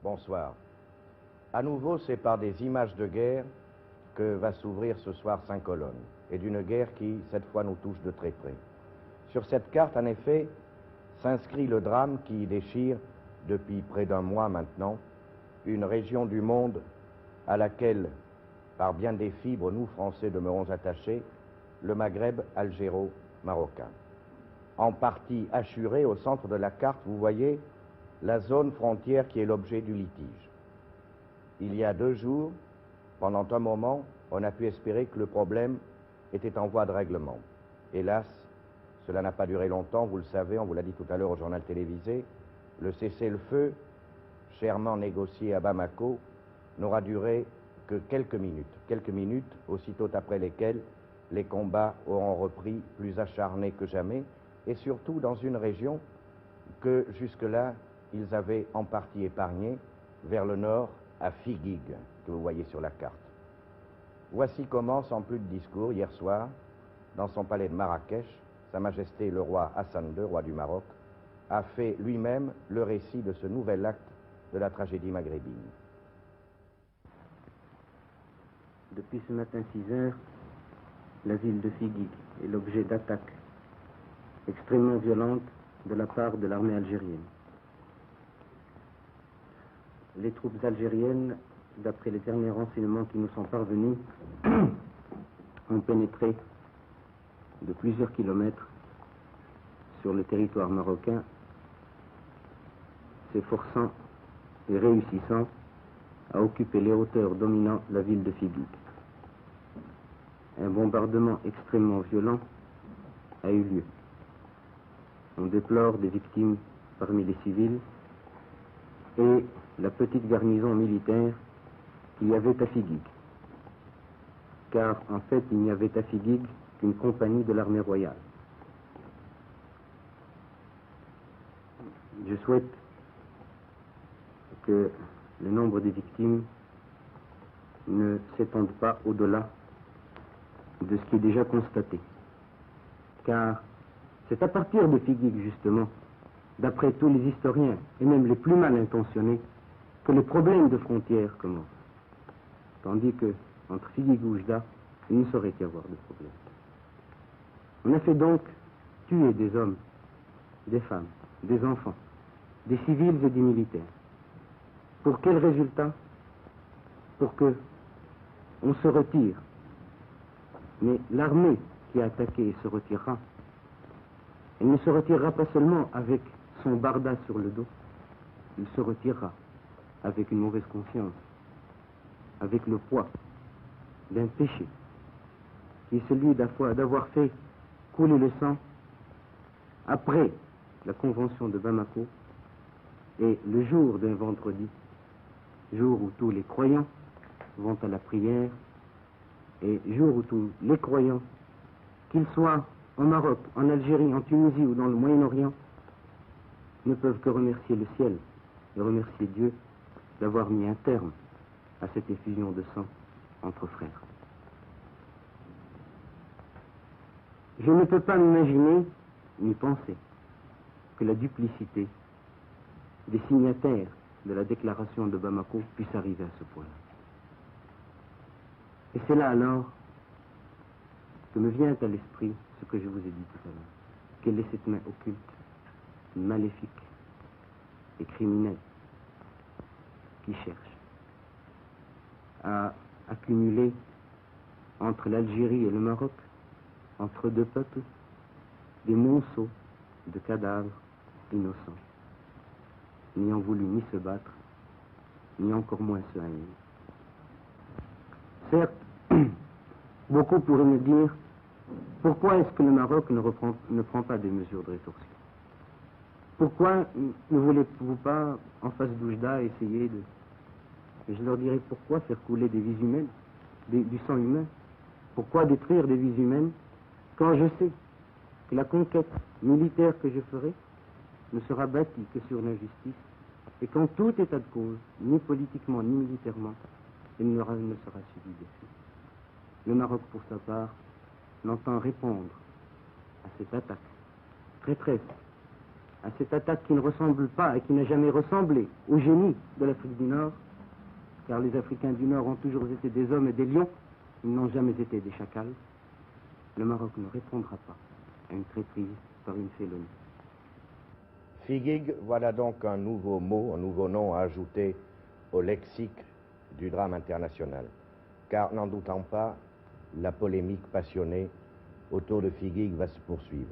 Bonsoir. À nouveau, c'est par des images de guerre que va s'ouvrir ce soir Saint-Colonne, et d'une guerre qui, cette fois, nous touche de très près. Sur cette carte, en effet, s'inscrit le drame qui déchire, depuis près d'un mois maintenant, une région du monde à laquelle, par bien des fibres, nous, Français, demeurons attachés, le Maghreb algéro-marocain. En partie assuré, au centre de la carte, vous voyez la zone frontière qui est l'objet du litige. Il y a 2 jours, pendant un moment, on a pu espérer que le problème était en voie de règlement. Hélas, cela n'a pas duré longtemps, vous le savez, on vous l'a dit tout à l'heure au journal télévisé, le cessez-le-feu, chèrement négocié à Bamako, n'aura duré que quelques minutes, aussitôt après lesquelles les combats auront repris plus acharnés que jamais, et surtout dans une région que jusque-là, ils avaient en partie épargnée, vers le nord, à Figuig, que vous voyez sur la carte. Voici comment, sans plus de discours, hier soir, dans son palais de Marrakech, Sa Majesté le roi Hassan II, roi du Maroc, a fait lui-même le récit de ce nouvel acte de la tragédie maghrébine. Depuis ce matin 6 heures, la ville de Figuig est l'objet d'attaques extrêmement violentes de la part de l'armée algérienne. Les troupes algériennes, d'après les derniers renseignements qui nous sont parvenus, ont pénétré de plusieurs kilomètres sur le territoire marocain, s'efforçant et réussissant à occuper les hauteurs dominant la ville de Figuig. Un bombardement extrêmement violent a eu lieu. On déplore des victimes parmi les civils et la petite garnison militaire qu'il y avait à Figuig. Car en fait, il n'y avait à Figuig qu'une compagnie de l'armée royale. Je souhaite que le nombre des victimes ne s'étende pas au-delà de ce qui est déjà constaté. Car c'est à partir de Figuig, justement, d'après tous les historiens, et même les plus mal intentionnés, que les problèmes de frontières commencent. Tandis que, entre Figuig et Oujda, il ne saurait y avoir de problème. On a fait donc tuer des hommes, des femmes, des enfants, des civils et des militaires. Pour quel résultat? Pour que on se retire. Mais l'armée qui a attaqué se retirera. Elle ne se retirera pas seulement avec son barda sur le dos, il se retirera avec une mauvaise conscience, avec le poids d'un péché, qui est celui d'avoir fait couler le sang après la convention de Bamako et le jour d'un vendredi, jour où tous les croyants vont à la prière et jour où tous les croyants, qu'ils soient en Maroc, en Algérie, en Tunisie ou dans le Moyen-Orient, ne peuvent que remercier le ciel et remercier Dieu d'avoir mis un terme à cette effusion de sang entre frères. Je ne peux pas m'imaginer ni penser que la duplicité des signataires de la déclaration de Bamako puisse arriver à ce point-là. Et c'est là alors que me vient à l'esprit ce que je vous ai dit tout à l'heure. Quelle est cette main occulte, maléfique et criminelle qui cherche à accumuler entre l'Algérie et le Maroc, entre 2 peuples, des monceaux de cadavres innocents, n'ayant voulu ni se battre, ni encore moins se haïr. Certes, beaucoup pourraient me dire, pourquoi est-ce que le Maroc ne prend pas des mesures de rétorsion? Pourquoi ne voulez-vous pas, en face d'Oujda, essayer de... Et je leur dirais, pourquoi faire couler des vies humaines, du sang humain? Pourquoi détruire des vies humaines quand je sais que la conquête militaire que je ferai ne sera bâtie que sur l'injustice et qu'en tout état de cause, ni politiquement ni militairement, elle ne sera suivie d'effet. Le Maroc, pour sa part, n'entend répondre à cette attaque traîtresse à cette attaque qui ne ressemble pas et qui n'a jamais ressemblé au génie de l'Afrique du Nord, car les Africains du Nord ont toujours été des hommes et des lions, ils n'ont jamais été des chacals, le Maroc ne répondra pas à une traîtrise par une félonie. Figuig, voilà donc un nouveau mot, un nouveau nom à ajouter au lexique du drame international. Car, n'en doutant pas, la polémique passionnée autour de Figuig va se poursuivre.